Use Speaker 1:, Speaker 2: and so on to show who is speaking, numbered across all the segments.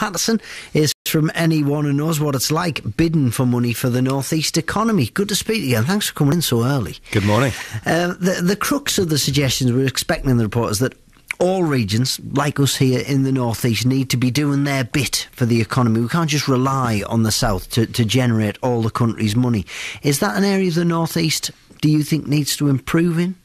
Speaker 1: Patterson is from anyone who knows what it's like bidding for money for the North East economy. Good to speak to you, and thanks for coming in so early.
Speaker 2: Good morning.
Speaker 1: The crux of the suggestions we're expecting in the report is that all regions, like us here in the North East, need to be doing their bit for the economy. We can't just rely on the South to generate all the country's money. Is that an area of the North East do you think needs to improve in?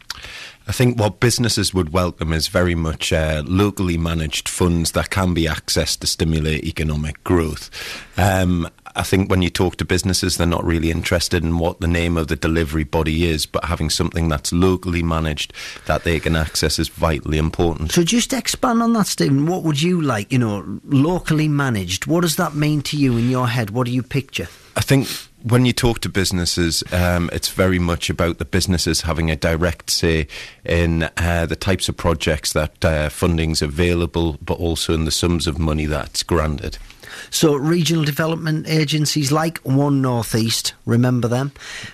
Speaker 2: I think what businesses would welcome is very much locally managed funds that can be accessed to stimulate economic growth. I think when you talk to businesses, they're not really interested in what the name of the delivery body is, but having something that's locally managed that they can access is vitally important.
Speaker 1: So just expand on that, Stephen. What would you like, locally managed? What does that mean to you in your head? What do you picture?
Speaker 2: I think when you talk to businesses, it's very much about the businesses having a direct say in the types of projects that funding's available, but also in the sums of money that's granted.
Speaker 1: So regional development agencies like One North East, remember them?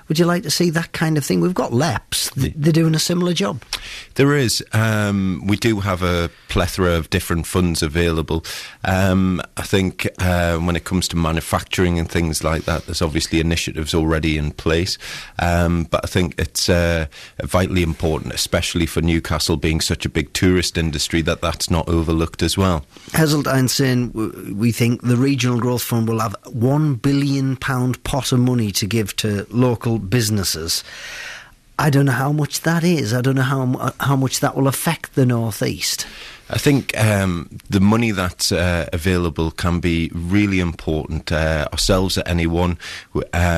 Speaker 1: Would you like to see that kind of thing? We've got LEPs. They're doing a similar job.
Speaker 2: There is. We do have a plethora of different funds available. I think when it comes to manufacturing and things like that, there's obviously initiatives already in place. But I think it's vitally important, especially for Newcastle being such a big tourist industry, that that's not overlooked as well.
Speaker 1: Heseltine's saying we think the Regional Growth Fund will have £1 billion pot of money to give to local businesses. I don't know how much that is. I don't know how much that will affect the North East.
Speaker 2: I think the money that's available can be really important. Ourselves at Anyone,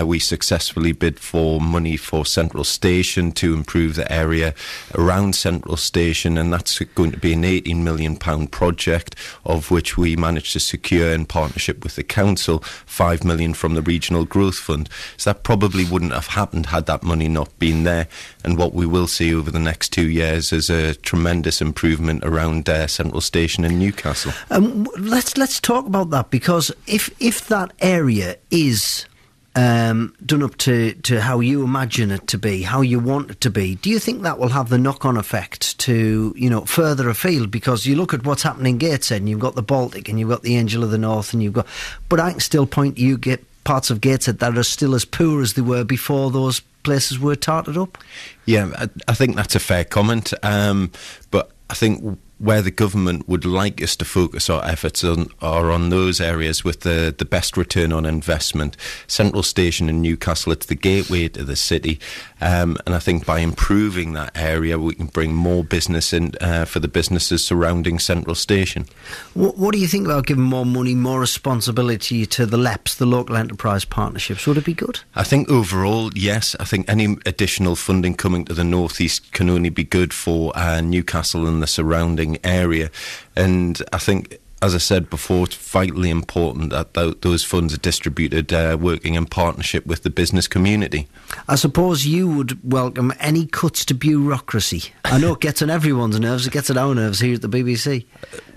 Speaker 2: we successfully bid for money for Central Station to improve the area around Central Station, and that's going to be an £18 million project, of which we managed to secure in partnership with the council £5 million from the Regional Growth Fund. So that probably wouldn't have happened had that money not been there. And what we will see over the next 2 years is a tremendous improvement around Central Station in Newcastle.
Speaker 1: Let's talk about that, because if that area is done up to how you imagine it to be, how you want it to be, do you think that will have the knock-on effect to further afield? Because you look at what's happening in Gateshead, and you've got the Baltic, and you've got the Angel of the North, and but I can still point you get parts of Gateshead that are still as poor as they were before those places were tarted up.
Speaker 2: Yeah, I think that's a fair comment, but I think where the government would like us to focus our efforts are on those areas with the best return on investment. Central Station in Newcastle, it's the gateway to the city, and I think by improving that area we can bring more business in for the businesses surrounding Central Station.
Speaker 1: What do you think about giving more money, more responsibility to the LEPs, the local enterprise partnerships? Would it be good?
Speaker 2: I think overall, yes. I think any additional funding coming to the North East can only be good for Newcastle and the surrounding area, and I think, as I said before, it's vitally important that those funds are distributed working in partnership with the business community.
Speaker 1: I suppose you would welcome any cuts to bureaucracy. I know it gets on everyone's nerves, it gets on our nerves here at the BBC.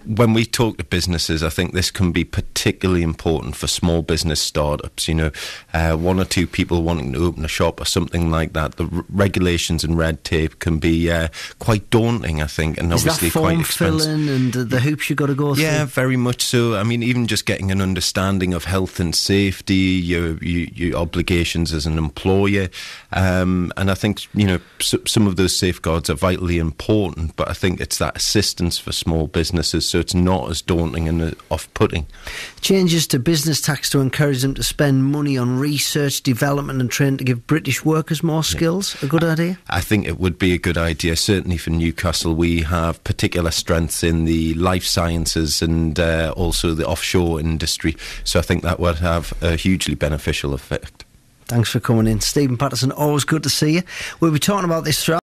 Speaker 2: When we talk to businesses, I think this can be particularly important for small business startups. One or two people wanting to open a shop or something like that. The regulations and red tape can be quite daunting, I think, and obviously quite expensive.
Speaker 1: Is that form filling and the hoops you've got to go through?
Speaker 2: Yeah, very much so. I mean, even just getting an understanding of health and safety, your obligations as an employer, and I think some of those safeguards are vitally important. But I think it's that assistance for small businesses, so it's not as daunting and off-putting.
Speaker 1: Changes to business tax to encourage them to spend money on research, development and training to give British workers more skills. A good idea?
Speaker 2: I think it would be a good idea. Certainly for Newcastle, we have particular strengths in the life sciences and also the offshore industry. So I think that would have a hugely beneficial effect.
Speaker 1: Thanks for coming in, Stephen Patterson. Always good to see you. We'll be talking about this throughout